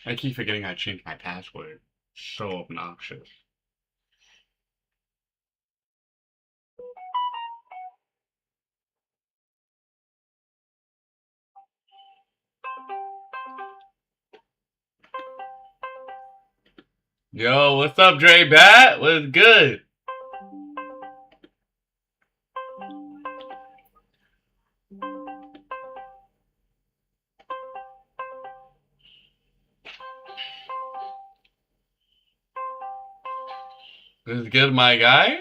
I keep forgetting I changed my password. So obnoxious. Yo, what's up, Dre Bat? What's good? What's good, my guy?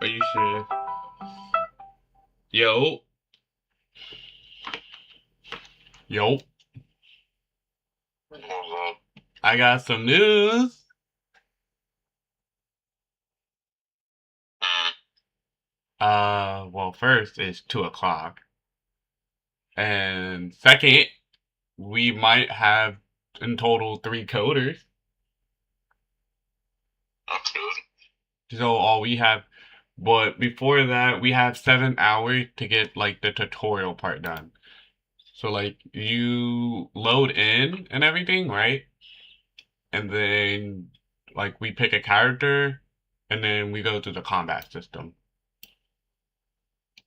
Are you serious? Yo. Yo. I got some news. Well, first, it's 2 o'clock. And second, we might have in total 3 coders. That's good. So all we have, but before that, we have 7 hours to get like the tutorial part done. So like you load in and everything, right? And then like we pick a character and then we go through the combat system.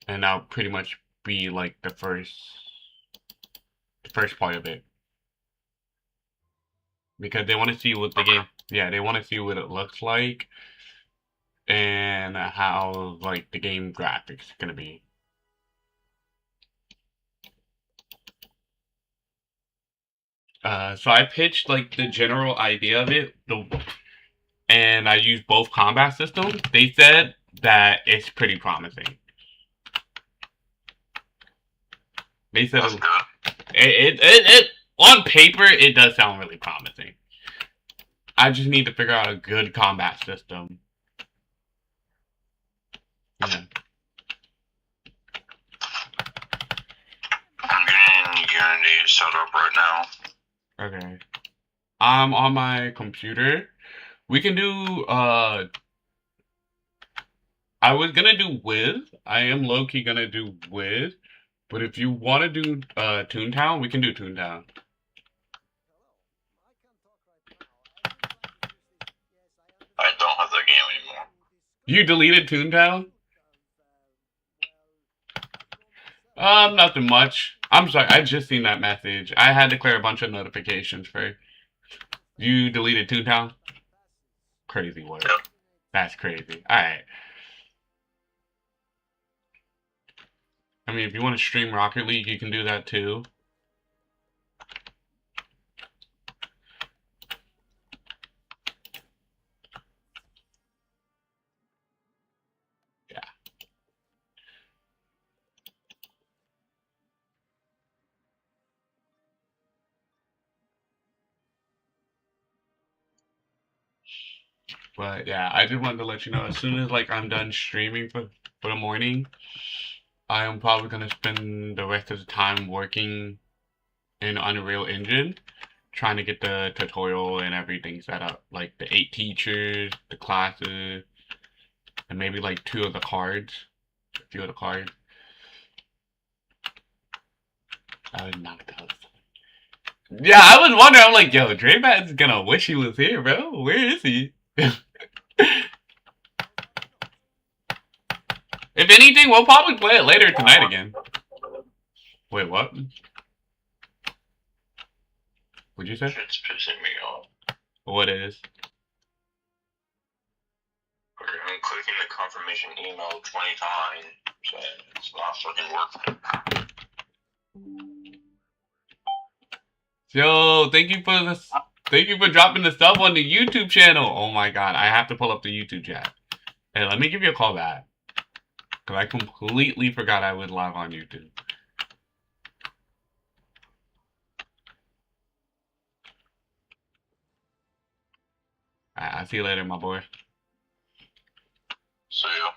And that'll pretty much be like the first part of it. Because they want to see what the game, yeah, they want to see what it looks like and how like the game graphics gonna be. So I pitched like the general idea of it, and I used both combat systems. They said that it's pretty promising. They said That's good. it on paper it does sound really promising. I just need to figure out a good combat system. Yeah. I'm getting Unity set up right now. Okay. I'm on my computer. We can do I was gonna do Wiz. I am low key gonna do Wiz. But if you wanna do Toontown, we can do Toontown. I don't have that game anymore. You deleted Toontown? Nothing much. I'm sorry, I just seen that message. I had to clear a bunch of notifications for you deleted Toontown? Crazy work. Yep. That's crazy. Alright. I mean, if you want to stream Rocket League, you can do that too. Yeah. But yeah, I just wanted to let you know as soon as like I'm done streaming for the morning, I am probably gonna spend the rest of the time working in Unreal Engine, trying to get the tutorial and everything set up, like the 8 teachers, the classes, and maybe like a few of the cards. I would knock those. Yeah, I was wondering. I'm like, yo, Draybat's gonna wish he was here, bro. Where is he? If anything, we'll probably play it later tonight again. Wait, what? What'd you say? Shit's pissing me off. What is? I'm clicking the confirmation email 20 times, saying it's not fucking working. Yo, thank you for dropping the sub on the YouTube channel. Oh my god, I have to pull up the YouTube chat. Hey, let me give you a call back. Cause I completely forgot I was live on YouTube. Alright, I'll see you later, my boy. See ya.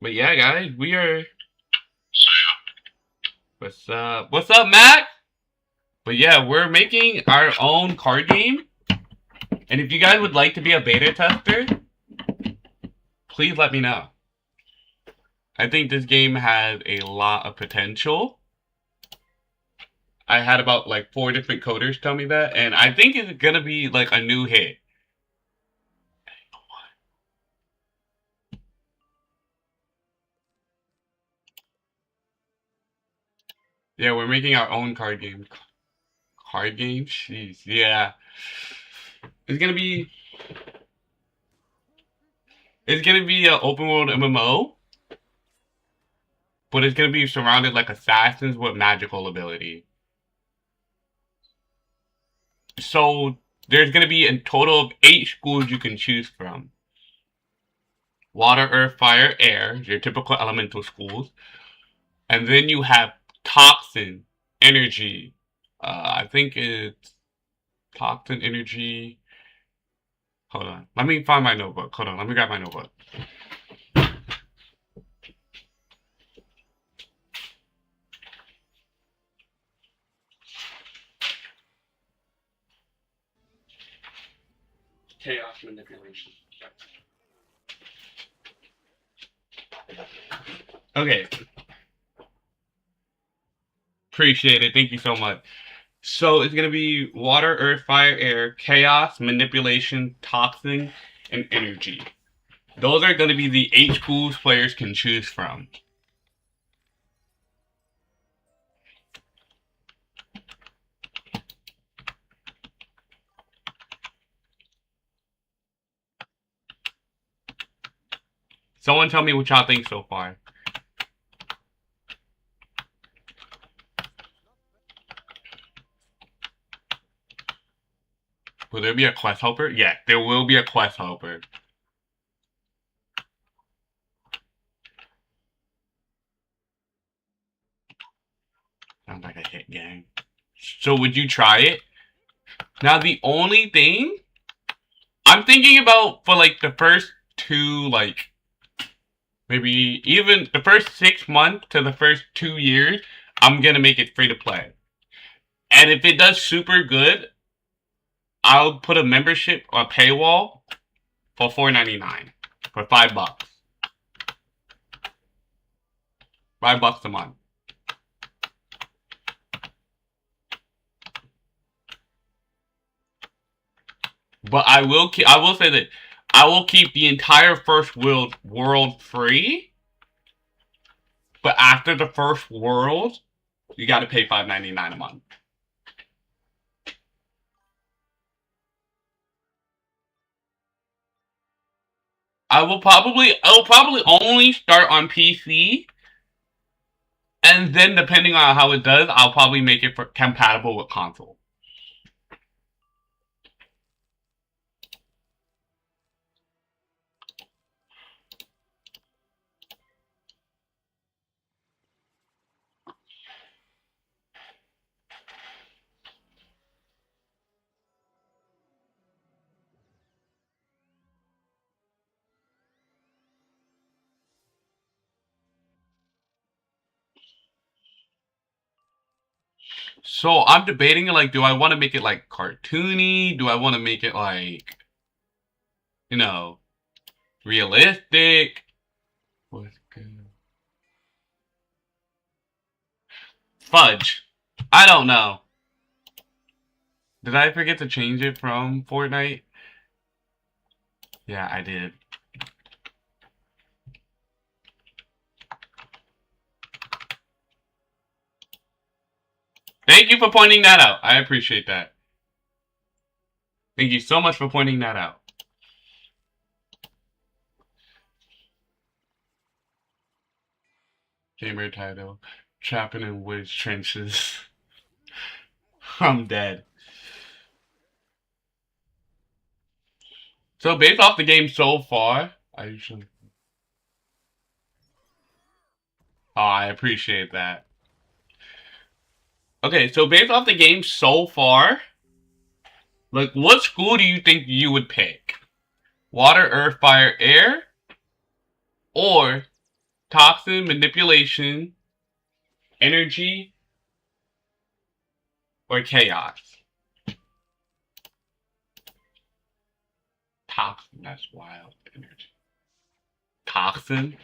But yeah, guys, we are. So What's up? What's up, Mac? But yeah, we're making our own card game. And if you guys would like to be a beta tester, please let me know. I think this game has a lot of potential. I had about like 4 different coders tell me that, and I think it's gonna be like a new hit. Yeah, we're making our own card game. Card game? Jeez, yeah. It's gonna be. It's gonna be an open world MMO, but it's gonna be surrounded like assassins with magical ability. So there's gonna be a total of 8 schools you can choose from. Water, earth, fire, air, your typical elemental schools. And then you have toxin, energy. I think it's toxin, energy. Hold on. Let me find my notebook. Hold on. Let me grab my notebook. Chaos manipulation. Okay. Appreciate it. Thank you so much. So it's gonna be water, earth, fire, air, chaos, manipulation, toxin, and energy. Those are gonna be the 8 schools players can choose from. Someone tell me what y'all think so far. Will there be a quest helper? Yeah, there will be a quest helper. Sounds like a hit game. So would you try it? Now the only thing I'm thinking about for like the first 2, like maybe even the first 6 months to the first 2 years, I'm gonna make it free to play. And if it does super good, I'll put a membership or paywall for $4.99 for $5. $5 a month. But I will say that I will keep the entire first world free. But after the first world, you got to pay $5.99 a month. I'll probably only start on PC, and then depending on how it does, I'll probably make it compatible with console. So I'm debating, like, do I want to make it like cartoony? Do I want to make it like, you know, realistic? What's good? Fudge. I don't know. Did I forget to change it from Fortnite? Yeah, I did. Thank you for pointing that out. I appreciate that. Thank you so much for pointing that out. Gamer title. Trapping in woods trenches. I'm dead. So based off the game so far, I usually... Oh, I appreciate that. Okay, so based off the game so far, like, what school do you think you would pick? Water, earth, fire, air? Or toxin, manipulation, energy, or chaos? Toxin, that's wild. Energy. Toxin?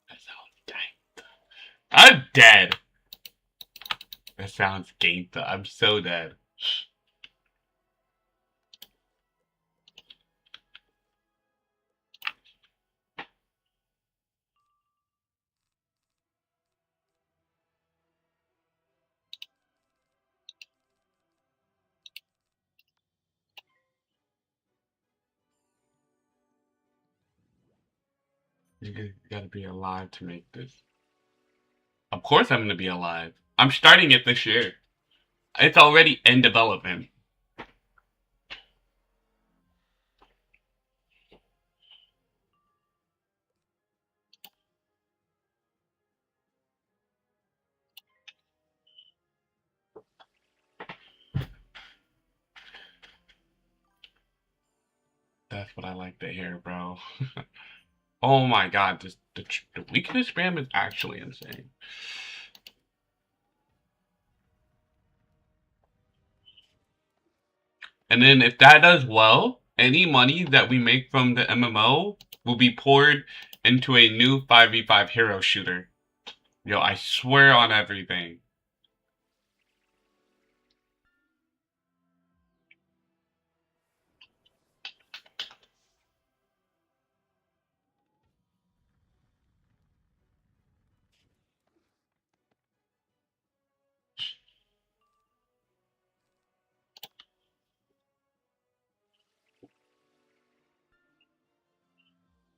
That sounds dank. I'm dead. That sounds gainta. I'm so dead. You gotta be alive to make this. Of course I'm gonna be alive. I'm starting it this year. It's already in development. That's what I like to hear, bro. Oh my god, the weakness spam is actually insane. And then if that does well, any money that we make from the MMO will be poured into a new 5v5 hero shooter. Yo, I swear on everything.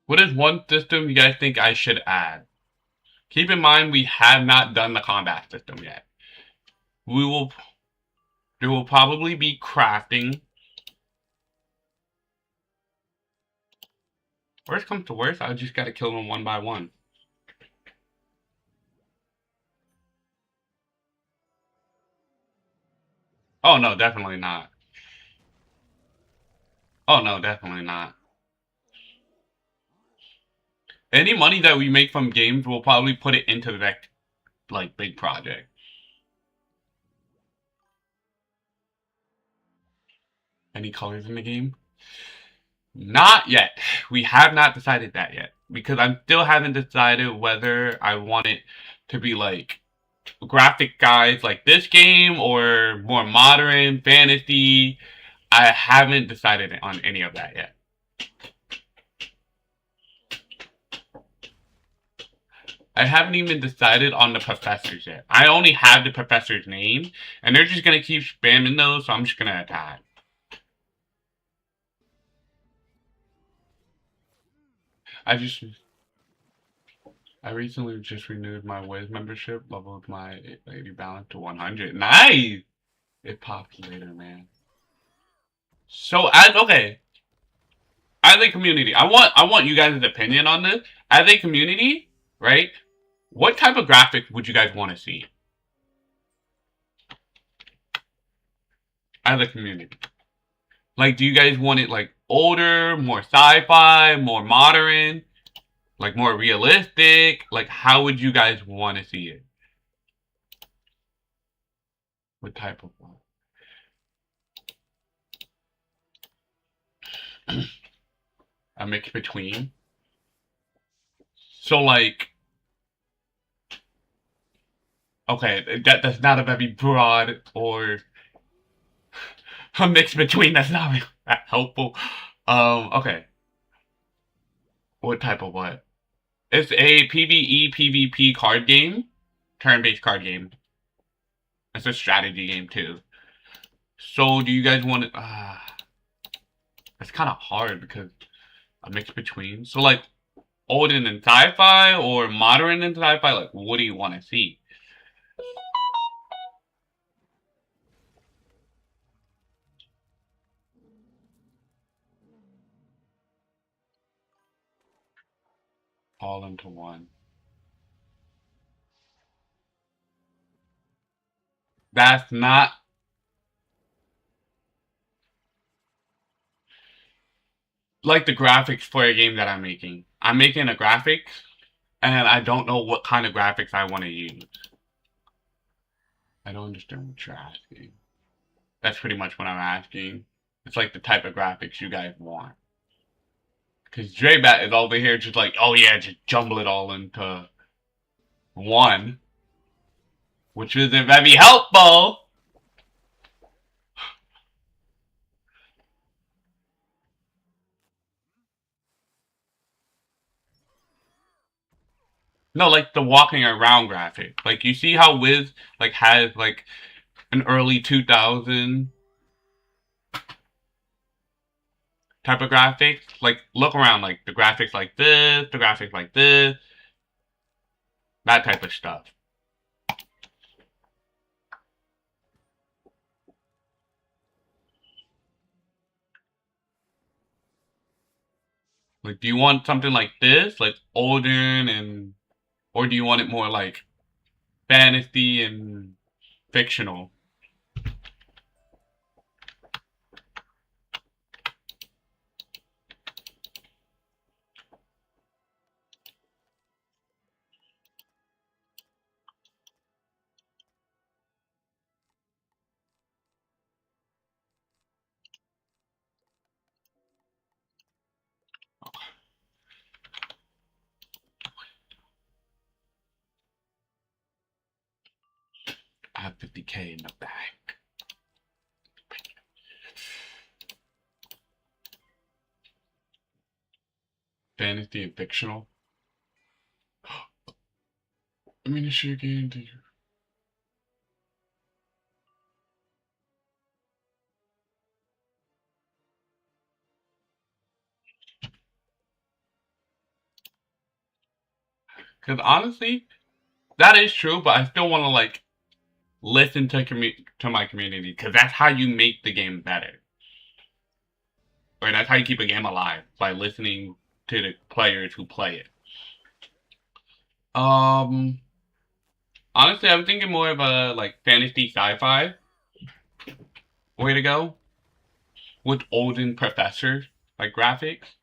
What is one system you guys think I should add? Keep in mind we have not done the combat system yet. There will probably be crafting. Worst comes to worst, I just gotta kill them one by one. Oh no, definitely not. Oh no, definitely not. Any money that we make from games, we'll probably put it into the next, like, big project. Any colors in the game? Not yet. We have not decided that yet. Because I still haven't decided whether I want it to be like graphic guides like this game or more modern fantasy. I haven't decided on any of that yet. I haven't even decided on the professors yet. I only have the professor's name, and they're just gonna keep spamming those, so I'm just gonna attack. I recently just renewed my Wiz membership, leveled my 80 balance to 100. Nice! It pops later, man. So okay, as a community, I want you guys' opinion on this. As a community, right? What type of graphic would you guys want to see? As a community. Like, do you guys want it like older, more sci-fi, more modern, like more realistic? Like, how would you guys want to see it? What type of one? A mix between. So like, okay, that's not a very broad or a mix between. That's not really that helpful. Okay. What type of what? It's a PvE PvP card game, turn-based card game. It's a strategy game too. So do you guys want it? It's kind of hard because a mix between. So like olden and sci-fi or modern and sci-fi. Like, what do you want to see? All into one. That's not. like the graphics for a game that I'm making. I'm making a graphics, and I don't know what kind of graphics I want to use. I don't understand what you're asking. That's pretty much what I'm asking. It's like the type of graphics you guys want. Because Dre-Bat is over here just like, oh yeah, just jumble it all into one. Which isn't very helpful. No, like the walking around graphic. Like you see how Wiz like has like an early 2000 type of graphics. Like look around, like the graphics like this, the graphics like this, that type of stuff. Like, do you want something like this, like older and, or do you want it more like fantasy and fictional? I have 50K in the bank. Fantasy and fictional. I mean, it should get into you. Because honestly, that is true, but I still want to like listen to my community because that's how you make the game better. Or that's how you keep a game alive by listening to the players who play it. Honestly, I'm thinking more of a like fantasy sci-fi way to go with olden professors like graphics.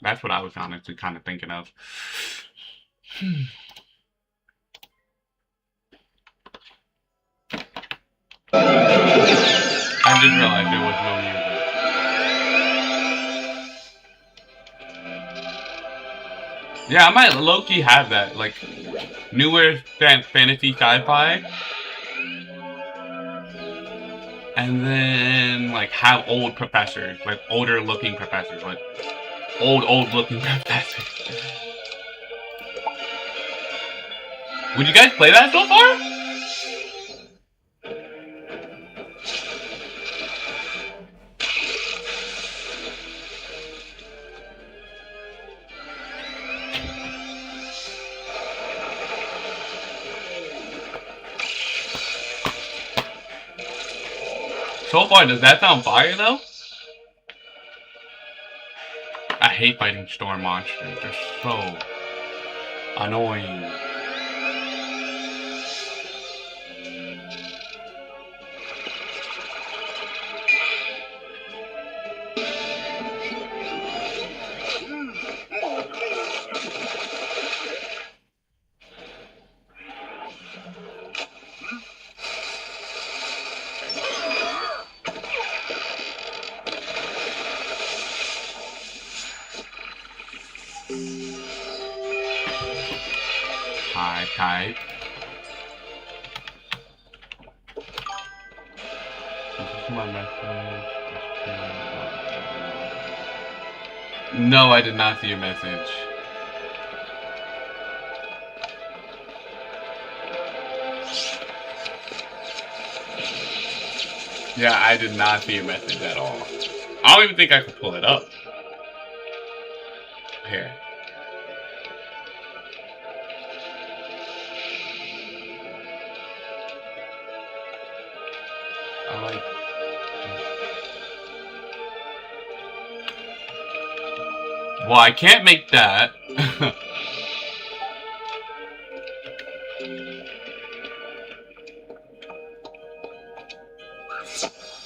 That's what I was honestly kind of thinking of. I didn't realize there was no music. Yeah, I might low-key have that, like, newer fantasy sci-fi. And then, like, have old professors, like, older-looking professors, like, old-looking professors. Would you guys play that so far? So far, does that sound fire, though? I hate fighting storm monsters. They're so annoying. Hi, type. This is my message. No, I did not see your message. Yeah, I did not see your message at all. I don't even think I could pull it up. Here. I like. Well, I can't make that.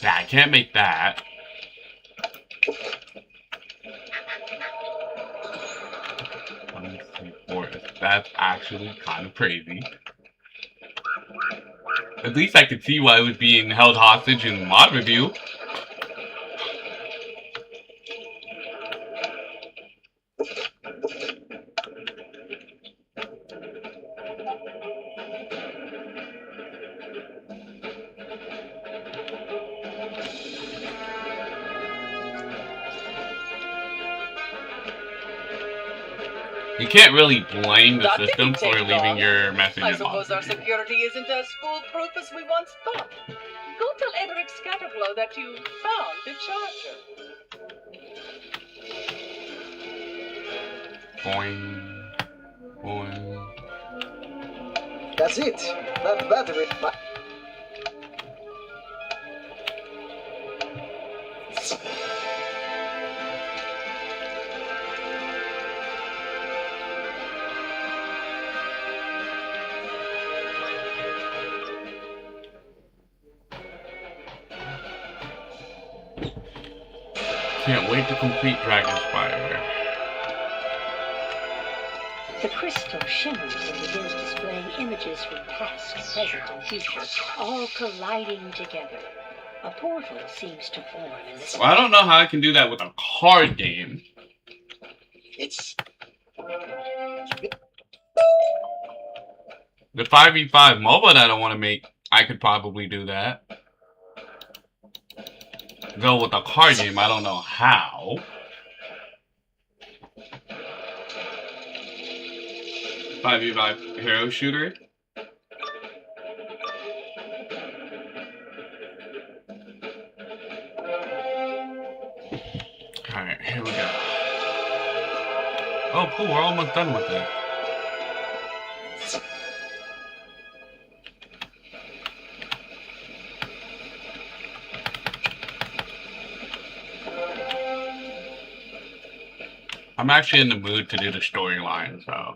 Yeah, I can't make that. One, three, four. That's actually kind of crazy. At least I could see why it was being held hostage in mod review. You can't really blame the system for leaving your message I in suppose our mod review. security isn't as foolproof as we once thought. Go tell Edric Scatterglow that you found the charger. Boing. Boing. That's it. That battery. Can't wait to complete Dragonspire. The crystal shimmers and begins displaying images from past, present, and future, all colliding together. A portal seems to form in this. Well, I don't know how I can do that with a card game. It's The 5v5 MOBA that I want to make, I could probably do that. Though with a card game, I don't know how. Five v five hero shooter. Alright, here we go. Oh cool, we're almost done with it. I'm actually in the mood to do the storyline, so.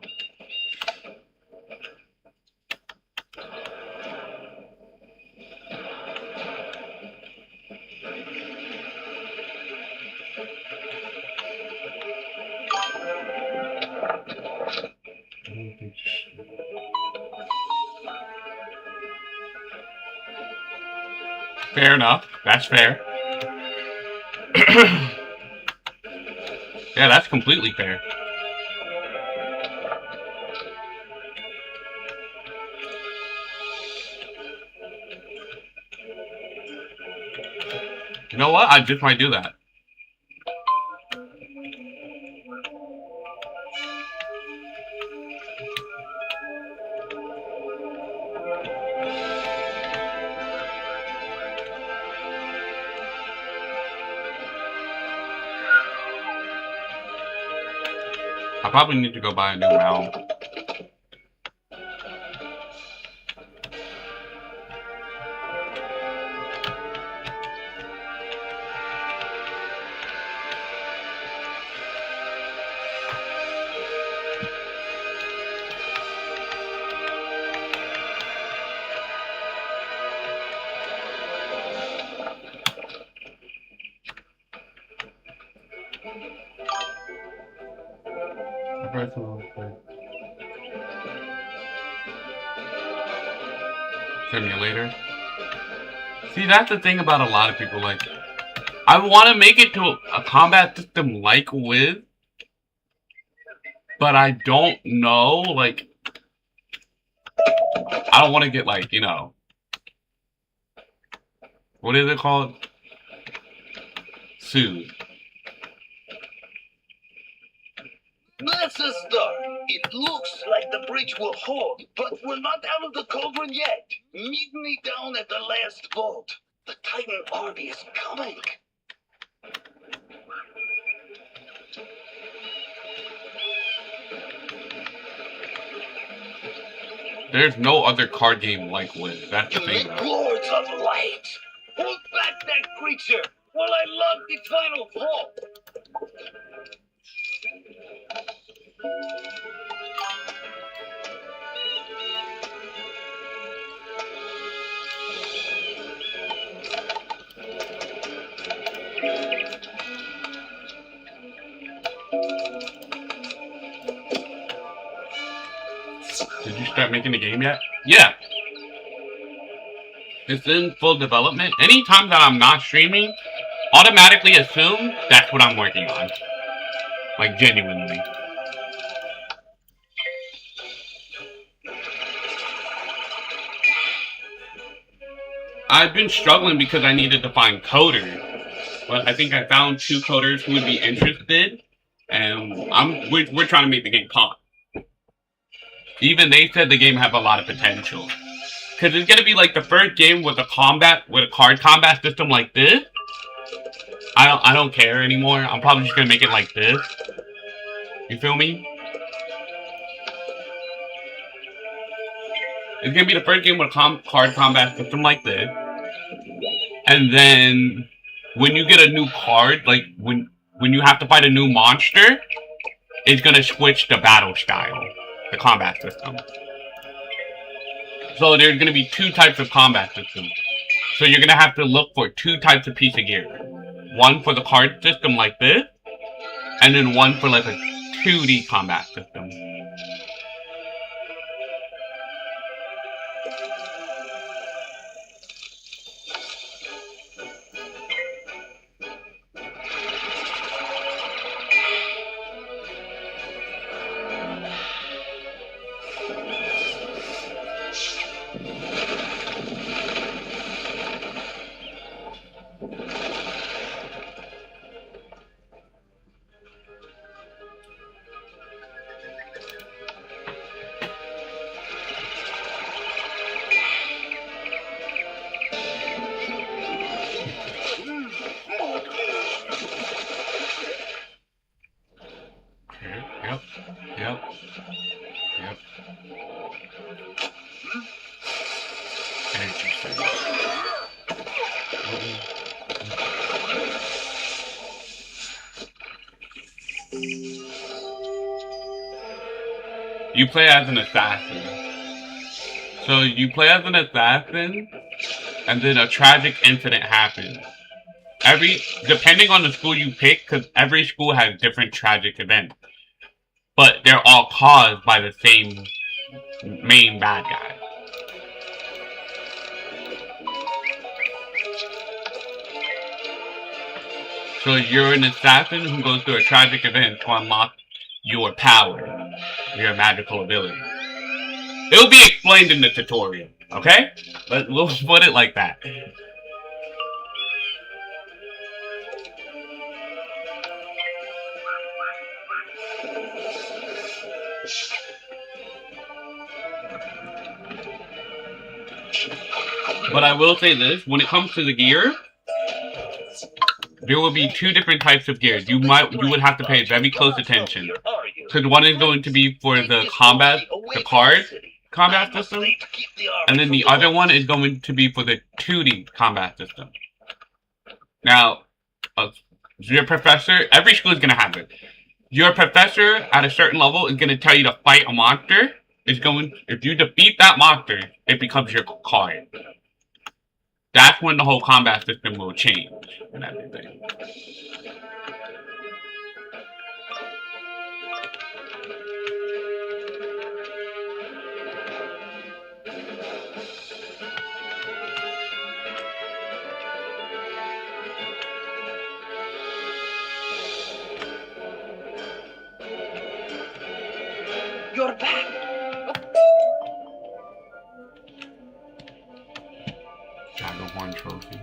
Fair enough. That's fair. Yeah, that's completely fair. You know what? I just might do that. I probably need to go buy a new mount. Simulator. See, that's the thing about a lot of people. Like, I want to make it to a combat system like Wiz, but I don't know. Like, I don't want to get like, you know, what is it called? Sued. That's a start. It looks like the bridge will hold, but we're not out of the cauldron yet. Meet me down at the last vault. The Titan army is coming. There's no other card game like Wiz. That's the thing, though. Lords of Light, hold back that creature while I log the final vault. start making the game yet? Yeah. It's in full development. Anytime that I'm not streaming, automatically assume that's what I'm working on. Like, genuinely. I've been struggling because I needed to find coders. But I think I found 2 coders who would be interested. And we're trying to make the game pop. Even they said the game have a lot of potential. Cause it's gonna be like the first game with a card combat system like this. I don't care anymore. I'm probably just gonna make it like this. You feel me? It's gonna be the first game with a card combat system like this. And then when you get a new card, like when you have to fight a new monster, it's gonna switch the battle style, the combat system. So there's gonna be 2 types of combat systems. So you're gonna have to look for 2 types of piece of gear. One for the card system like this, and then one for like a 2D combat system. Yep. Interesting. You play as an assassin. So you play as an assassin, and then a tragic incident happens. Depending on the school you pick, because every school has different tragic events. But they're all caused by the same main bad guy. So you're an assassin who goes through a tragic event to unlock your power, your magical ability. It'll be explained in the tutorial, okay? But we'll put it like that. But I will say this, when it comes to the gear, there will be 2 different types of gear. You would have to pay very close attention. Because one is going to be for the card combat system, and then the other one is going to be for the 2D combat system. Now, your professor, every school is going to have it. Your professor at a certain level is going to tell you to fight a monster. If you defeat that monster, it becomes your card. That's when the whole combat system will change and everything. You're back. Shadowhorn trophy.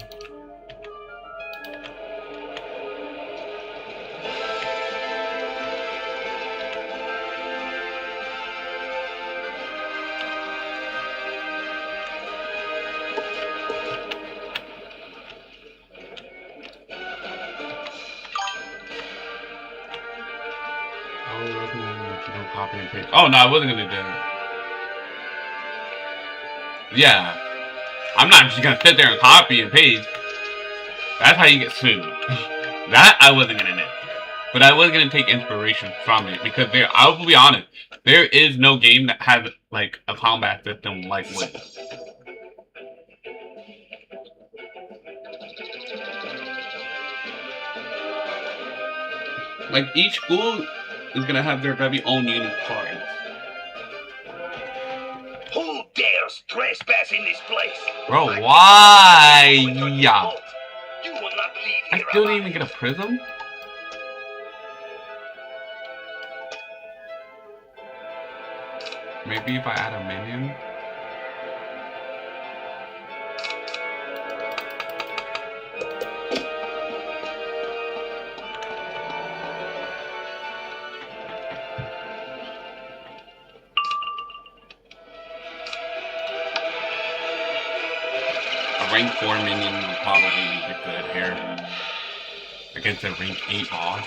Copy and paste. Oh no, I wasn't gonna do that. Yeah. I'm not just gonna sit there and copy and paste. That's how you get sued. That I wasn't gonna do. But I was gonna take inspiration from it because I will be honest, there is no game that has like a combat system like this. Like each school is gonna have their very own unique cards. Bro, why? Yeah. You will not leave I here still didn't alive. even get a prism? Maybe if I add a minion? A rank 4 minion would probably be good here. Against a rank 8 boss.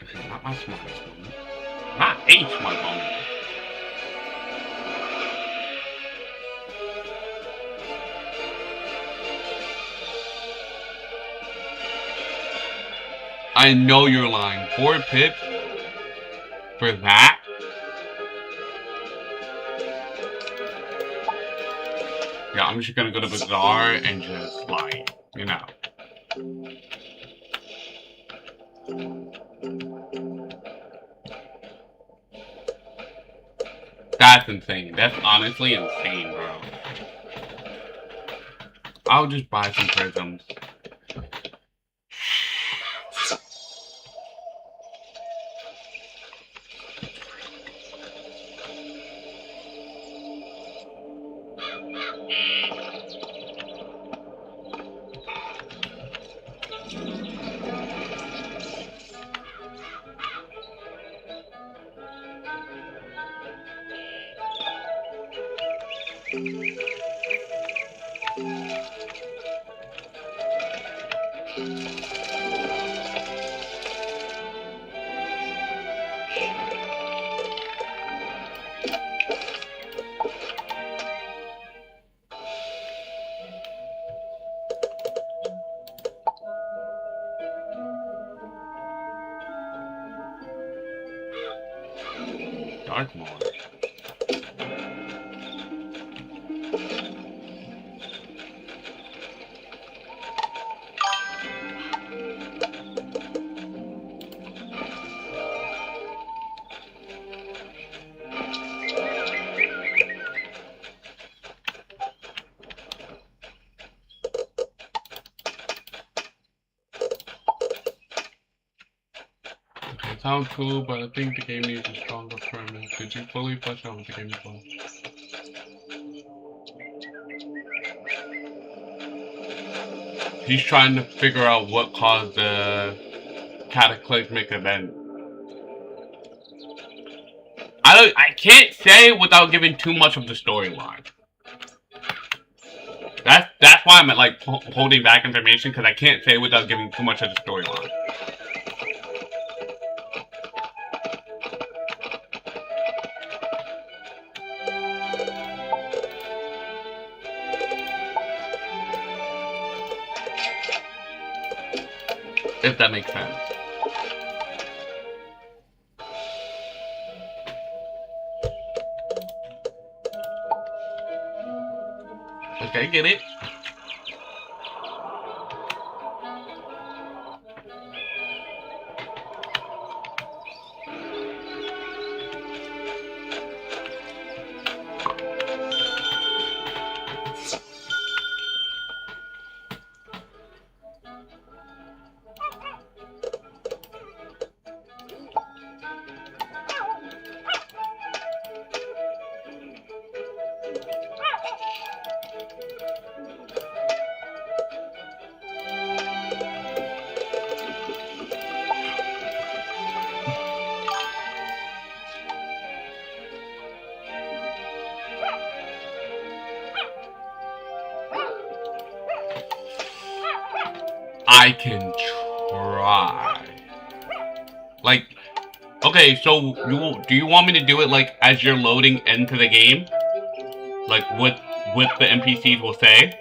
Okay, not my smartest moment. Not a smart moment. I know you're lying. 4 pips? For that? Yeah, I'm just gonna go to Bazaar and just like, you know. That's insane. That's honestly insane, bro. I'll just buy some prisms. Darkmoor. It sounds cool, but I think the game needs a stronger premise. Did you fully flesh out what the game is about? He's trying to figure out what caused the cataclysmic event. I can't say without giving too much of the storyline. That's why I'm like holding back information, because I can't say without giving too much of the storyline. If that makes sense. Okay, get it? I can try. Like, okay, so do you want me to do it like as you're loading into the game? Like what the NPCs will say?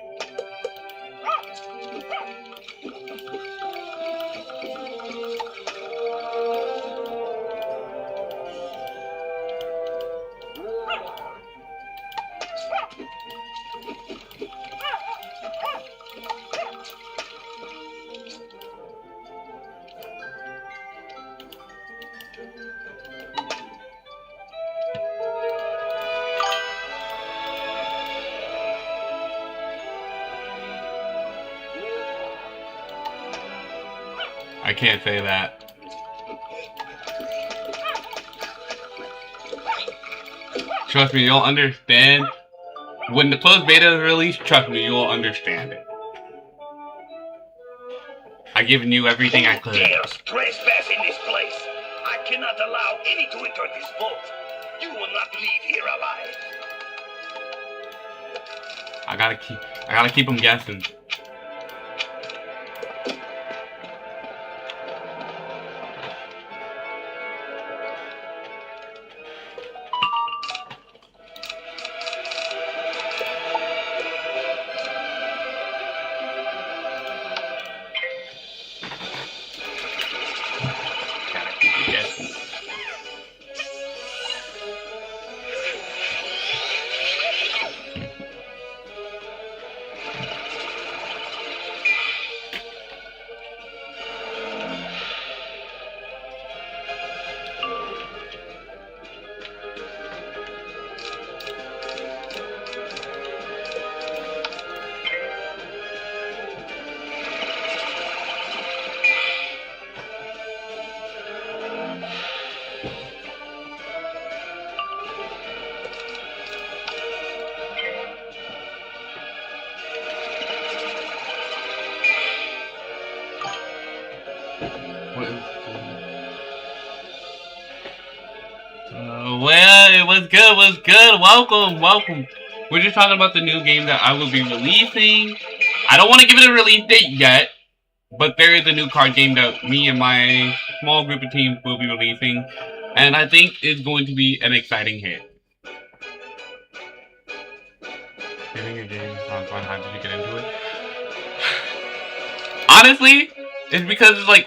I can't say that. Trust me, you'll understand. When the closed beta is released, trust me, you'll understand it. I've given you everything I could. Dares trespass in this place. I cannot allow any to enter this vault. You will not leave here alive. I gotta keep them guessing. Gotta keep it guessing. Well, it was good. Welcome. We're just talking about the new game that I will be releasing. I don't want to give it a release date yet, but there is a new card game that me and my small group of teams will be releasing, and I think it's going to be an exciting hit. Getting a game sounds fun. How did you get into it? Honestly, it's because it's like,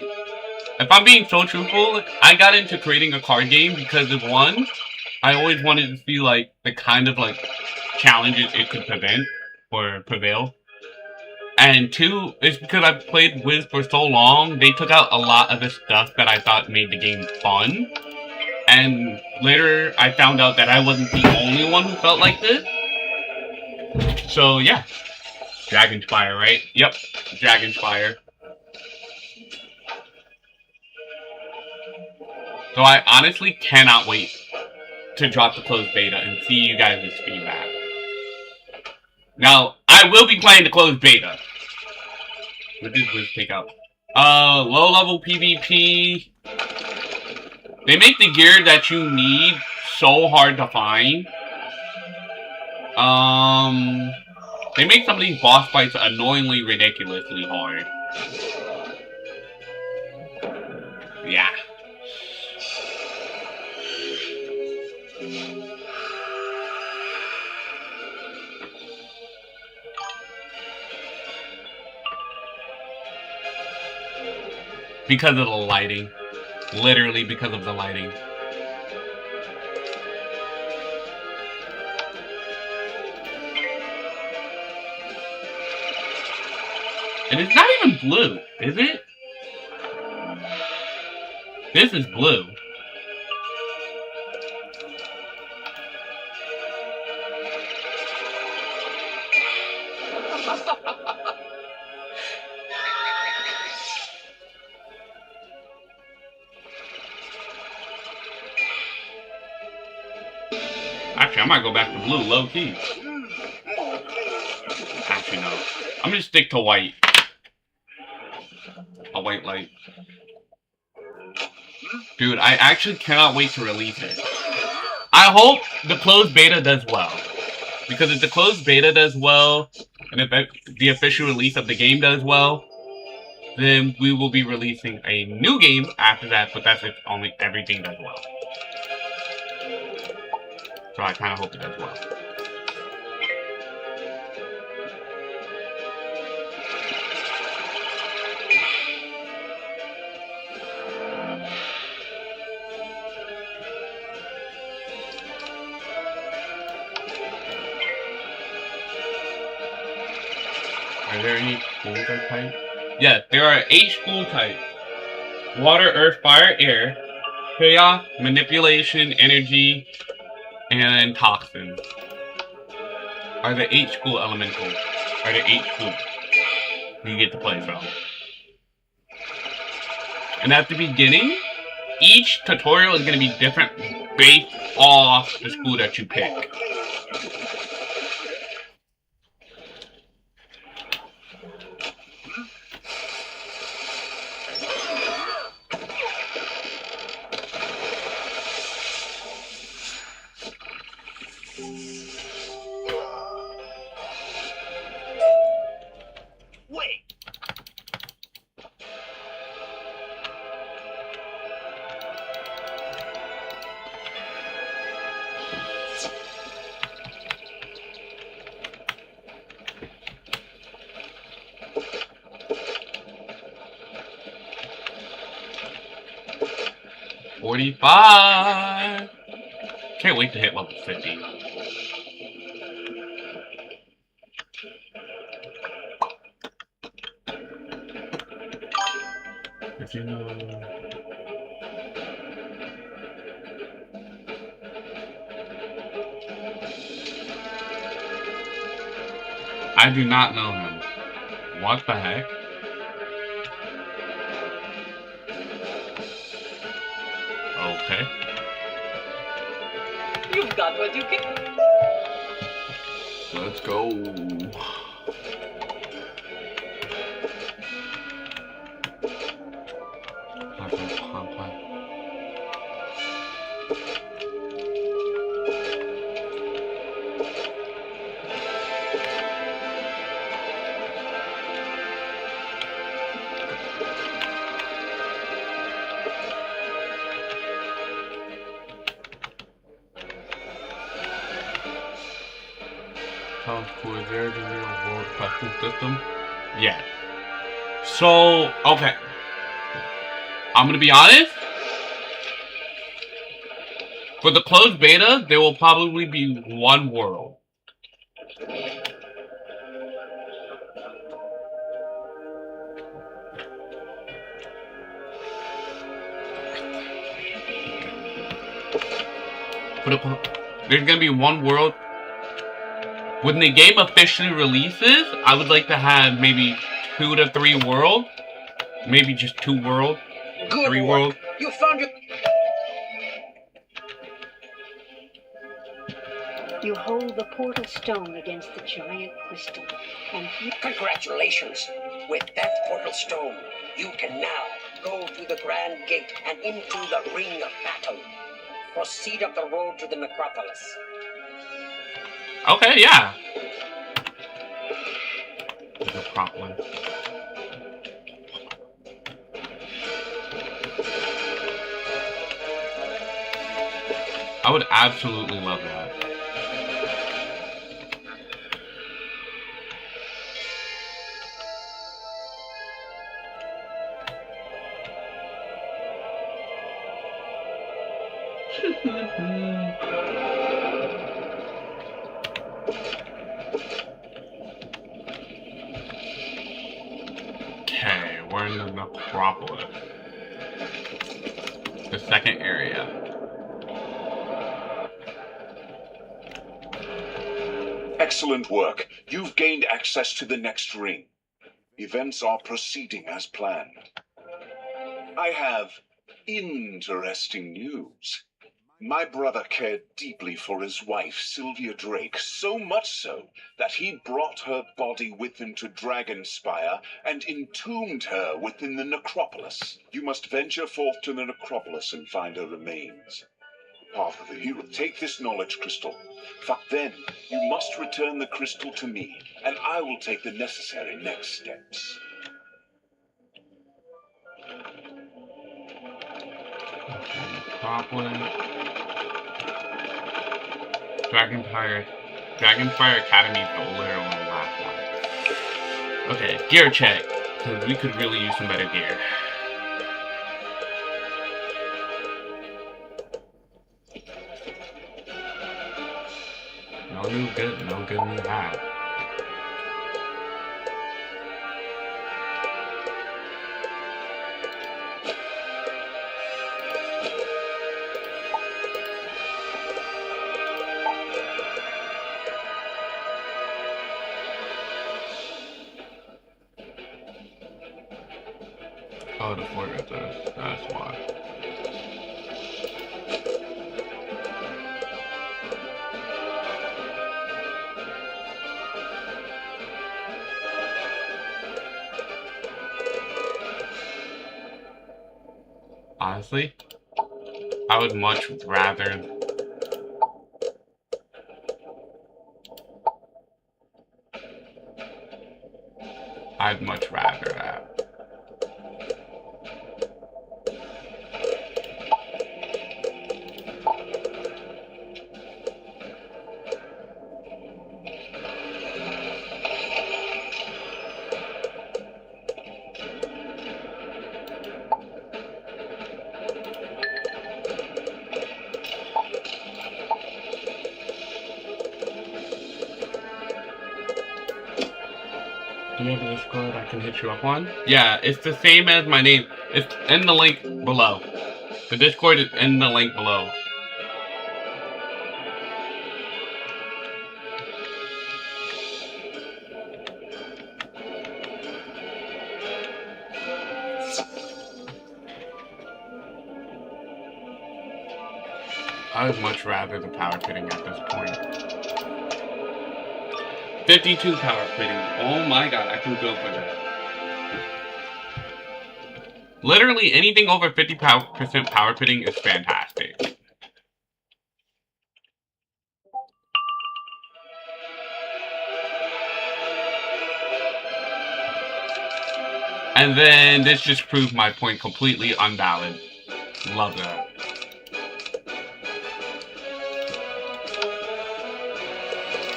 if I'm being so truthful, I got into creating a card game because of one, I always wanted to see like the kind of like challenges it could prevent or prevail. And two, it's because I've played Wiz for so long, they took out a lot of the stuff that I thought made the game fun. And later I found out that I wasn't the only one who felt like this. So yeah. Dragonspire, right? Yep, Dragonspire. So I honestly cannot wait to drop the closed beta and see you guys' feedback. Now, I will be playing the closed beta. What did Wiz take out? Low level PvP. They make the gear that you need so hard to find. They make some of these boss fights annoyingly ridiculously hard. Yeah. Because of the lighting. Literally because of the lighting. And it's not even blue, is it? This is blue. Actually, I might go back to blue, low key. Actually, no. I'm gonna stick to white. A white light. Dude, I actually cannot wait to release it. I hope the closed beta does well. Because if the closed beta does well, and if the official release of the game does well, then we will be releasing a new game after that, but that's if only everything does well. So I kind of hope it does well. Are there any school types? Yeah, there are 8 school types. Water, earth, fire, air, chaos, manipulation, energy, and toxin. Are the 8 school elementals. Are the 8 schools you get to play from. And at the beginning, each tutorial is going to be different based off the school that you pick. Wait. $45. Can't wait to hit level 50. If you know. I do not know him. What the heck? Okay. You've got what you came. Let's go. Sounds cool. Is there the real world question system? Yeah. So, okay. I'm gonna be honest. For the closed beta, there will probably be one world. There's gonna be one world. When the game officially releases, I would like to have maybe 2 to 3 worlds. Maybe just 2 worlds. Good 3 work. worlds. You found your... You hold the portal stone against the giant crystal, and Congratulations! With that portal stone, you can now go through the Grand Gate and into the Ring of Battle. Proceed up the road to the necropolis. Okay, yeah. No problem. I would absolutely love that. Okay, we're in the necropolis. The second area. Excellent work. You've gained access to the next ring. Events are proceeding as planned. I have interesting news. My brother cared deeply for his wife, Sylvia Drake, so much so that he brought her body with him to Dragonspire and entombed her within the necropolis. You must venture forth to the necropolis and find her remains. Path of the hero. Take this knowledge crystal. But then, you must return the crystal to me, and I will take the necessary next steps. Necropolis. Dragonfire Academy is the literal last one. Okay, gear check, because we could really use some better gear. No good new hat. Oh, the fort is this. That's why. Honestly, I would much rather. I'd much rather that. Do you have a Discord I can hit you up on? Yeah, it's the same as my name. It's in the link below. The Discord is in the link below. I would much rather the power pitting at this point. 52 power pitting. Oh my god, I can go for that. Literally anything over 50% power pitting is fantastic. And then this just proved my point completely unvalid. Love that.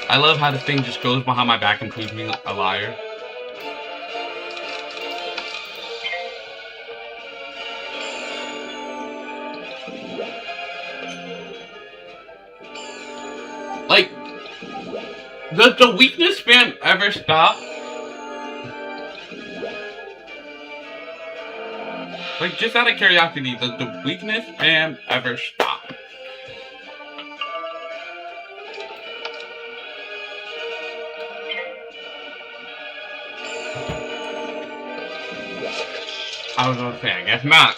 I love how this thing just goes behind my back and proves me a liar. Like, does the weakness spam ever stop? Like, just out of curiosity, does the weakness spam ever stop? I was gonna say, I guess not.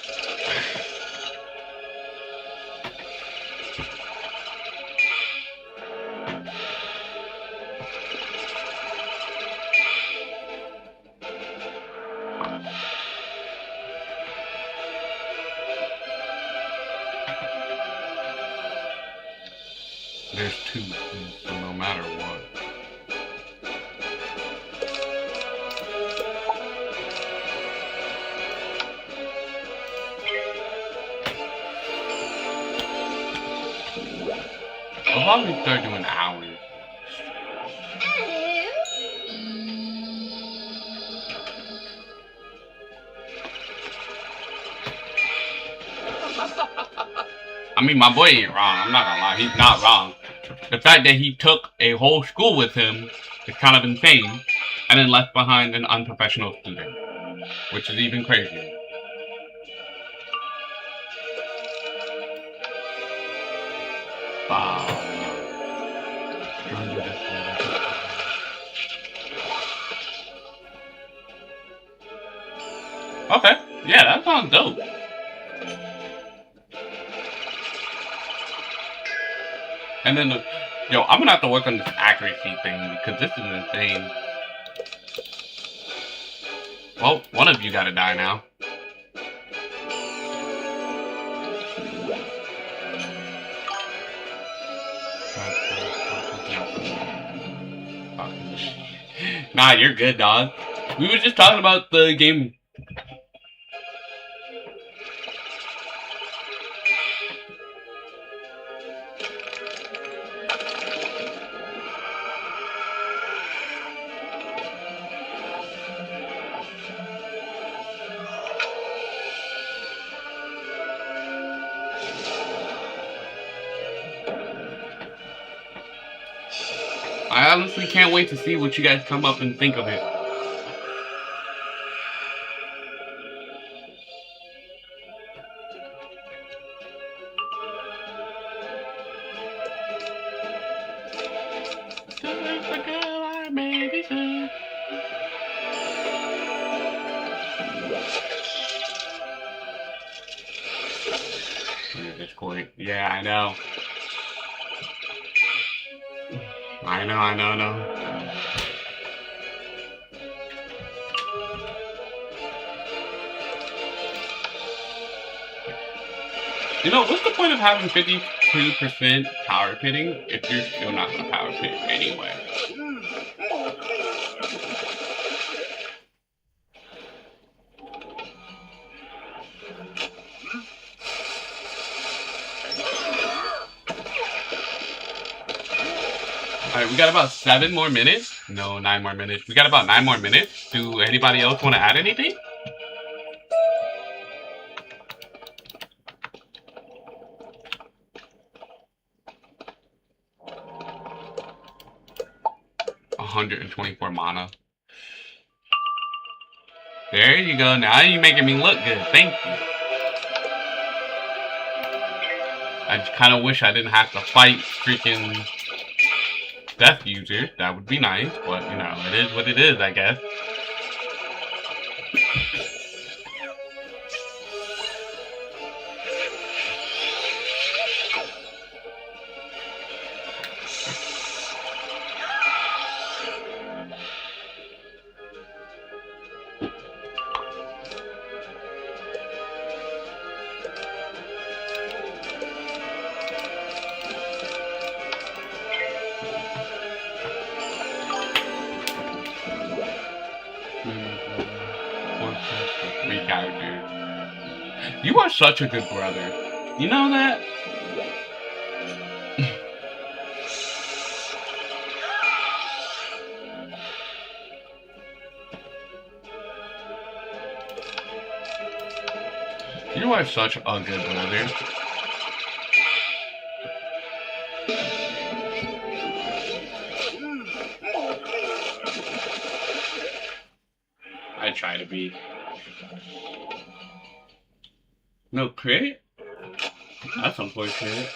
There's two, so no matter what. I'll probably start doing hours. I mean, my boy ain't wrong. I'm not gonna lie. He's not wrong. The fact that he took a whole school with him is kind of insane, and then left behind an unprofessional student, which is even crazier. Wow. Okay, yeah, that sounds dope. And then, yo, I'm gonna have to work on this accuracy thing because this is insane. Well, one of you gotta die now. Nah, you're good, dog. We were just talking about the game. I honestly can't wait to see what you guys come up and think of it. Discord. Yeah, I know. I know. You know, what's the point of having 52% power pitting if you're still not gonna power pit anyway? Alright, we got about 7 more minutes. No, 9 more minutes. We got about 9 more minutes. Do anybody else want to add anything? $124 mana. There you go. Now you're making me look good. Thank you. I just kind of wish I didn't have to fight freaking Death User. That would be nice, but you know, it is what it is, I guess. You are such a good brother. You know that? You are such a good brother. I try to be. No crit? That's unfortunate.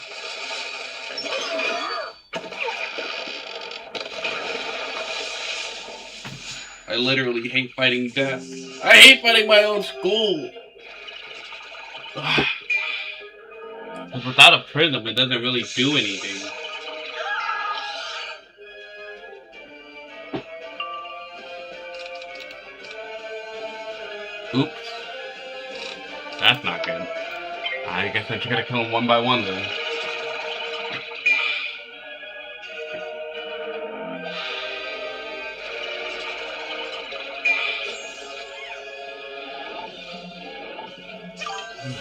I literally hate fighting death. I hate fighting my own school. Because without a prism, it doesn't really do anything. Oops. That's not good. I guess I just gotta kill them one by one then.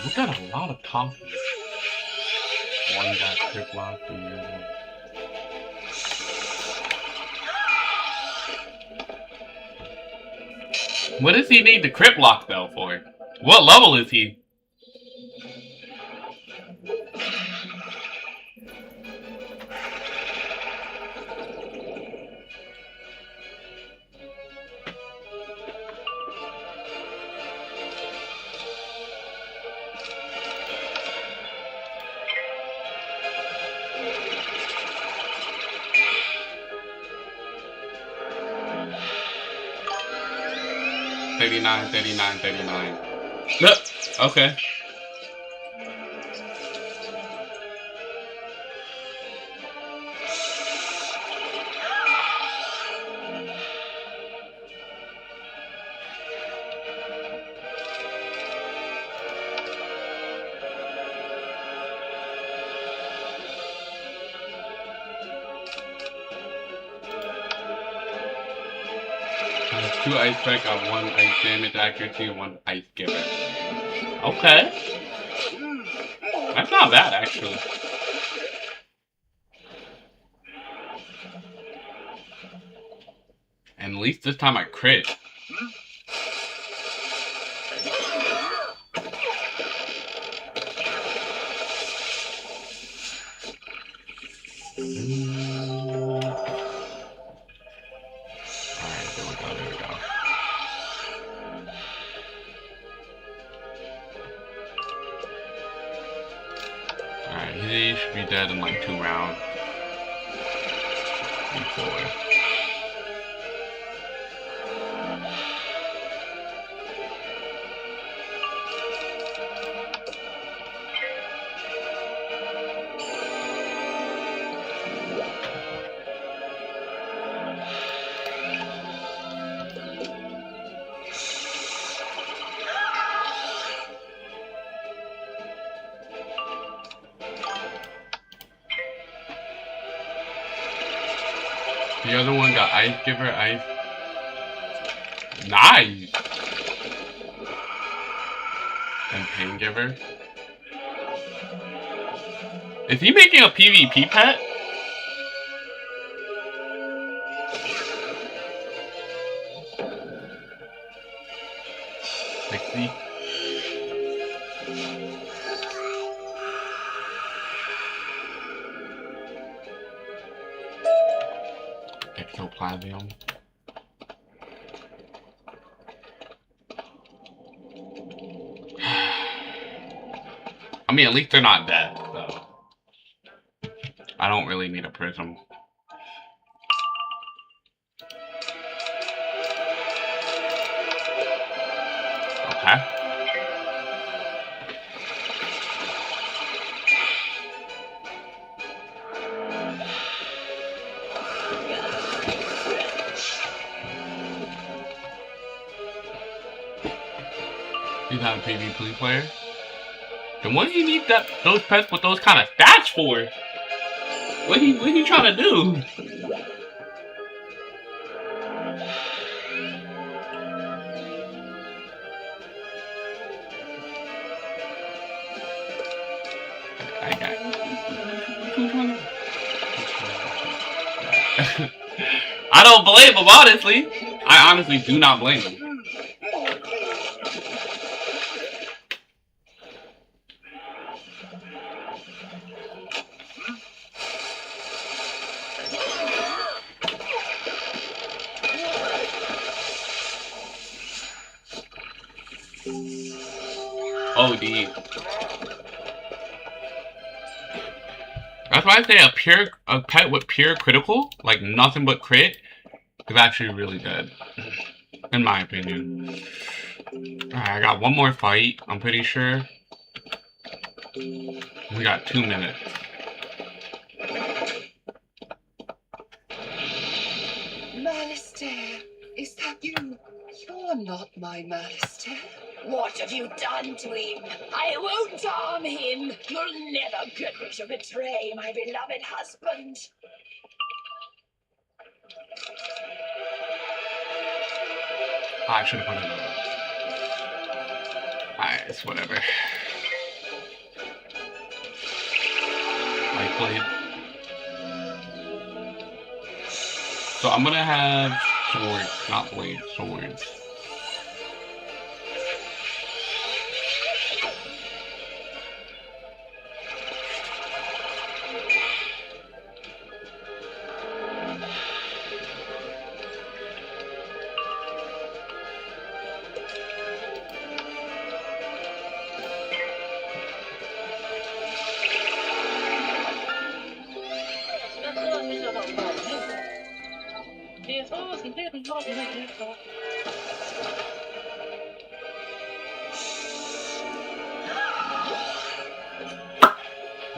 We got a lot of coffee. One got trip locked and the other. What does he need the crypt lock though for? What level is he? $39. Look, okay. Two ice strike on one ice damage accuracy and one ice giver. Okay. That's not bad, actually. And at least this time I crit. He should be dead in like 2 rounds. 4. The other one got Ice Giver, Ice. Nice! And Pain Giver. Is he making a PvP pet? Pixie. Ectoplasm. I mean, at least they're not dead, so I don't really need a prism. Okay. He's not a PvP player. Then what do you need those pets with those kind of stats for? What he trying to do? I got I don't blame him, honestly. I honestly do not blame him. Oh, D. That's why I say a pet with pure critical, like nothing but crit, is actually really good, in my opinion. Alright, I got one more fight, I'm pretty sure. We got 2 minutes. Malistaire, is that you? You're not my Malistaire. What have you done to him? I won't harm him. You'll never get me to betray my beloved husband. I should have put it on. Alright, it's whatever. I played. So I'm gonna have swords, not blades, swords.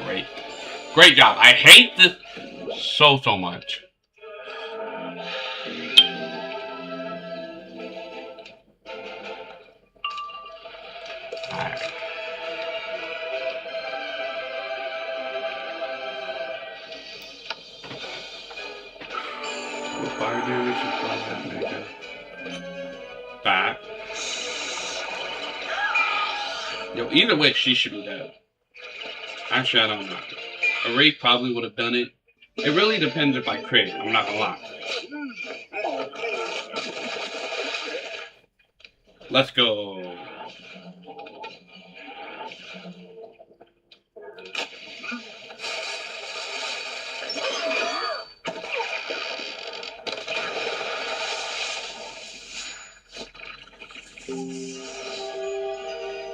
Great. Great job. I hate this so much. Alright. Fire damage is probably back. Yo, either way, she should be dead. Actually, I don't know. A Wraith probably would have done it. It really depends if I crit. I'm not gonna lie. Let's go.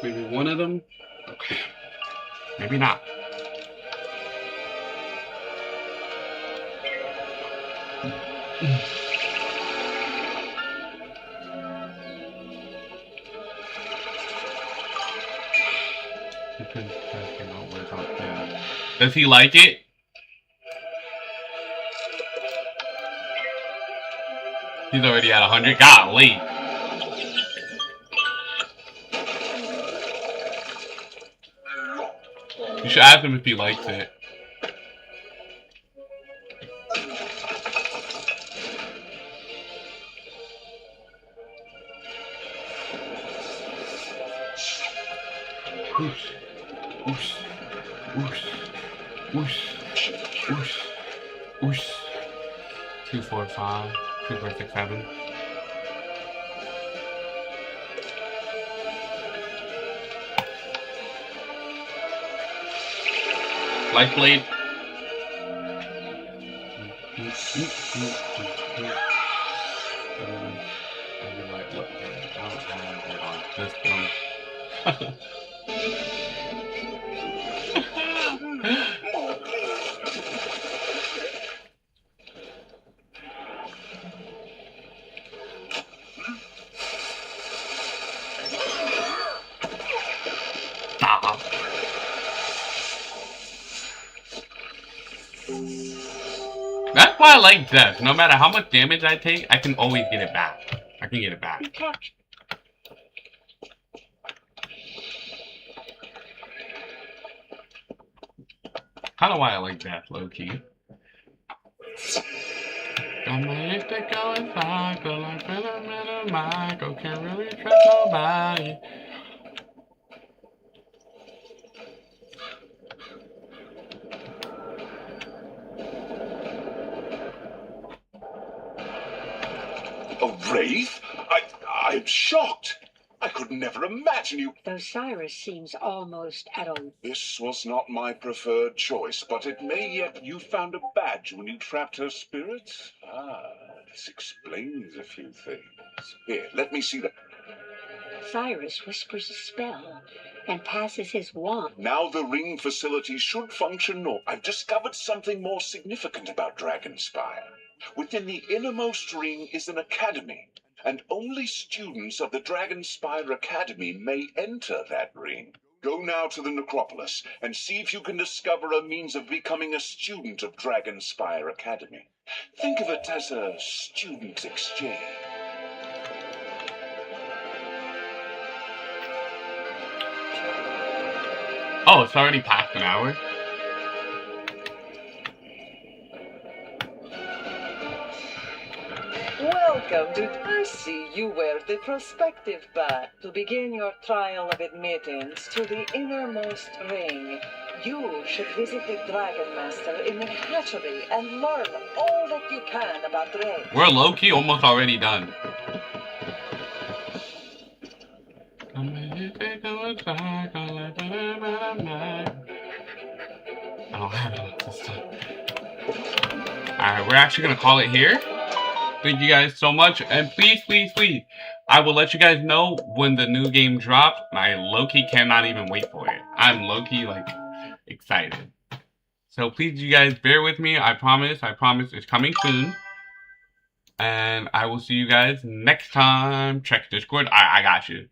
Maybe one of them? Okay. Maybe not. Does he like it? He's already at 100. Golly. You should ask him if he likes it. Whoosh. Whoosh. Whoosh. Whoosh. Whoosh. Whoosh. 2, 4, 5. 2, 4, 6, 7. Life blade. This one. Stop. That's why I like death. No matter how much damage I take, I can always get it back. I can get it back. Kind of why I like death, low key. Got my hit to go and cycle like Venom Michael. Can't really trust nobody. A wraith? I'm shocked. I could never imagine you. Though Cyrus seems almost at a... This was not my preferred choice, but it may yet you found a badge when you trapped her spirits? Ah, this explains a few things. Here, let me see the... Cyrus whispers a spell and passes his wand. Now the ring facility should function normal. I've discovered something more significant about Dragonspire. Within the innermost ring is an academy, and only students of the Dragonspire Academy may enter that ring. Go now to the necropolis and see if you can discover a means of becoming a student of Dragonspire Academy. Think of it as a student exchange. Oh, it's already past an hour? Welcome to... I see you wear the prospective badge. To begin your trial of admittance to the innermost ring, you should visit the Dragon Master in the hatchery and learn all that you can about Drake. We're low-key almost already done. I don't have it this time. Alright, we're actually gonna call it here. Thank you guys so much, and please, please, please, I will let you guys know when the new game drops. I low-key cannot even wait for it. I'm low-key, like, excited. So please, you guys, bear with me. I promise it's coming soon. And I will see you guys next time. Check Discord. I got you.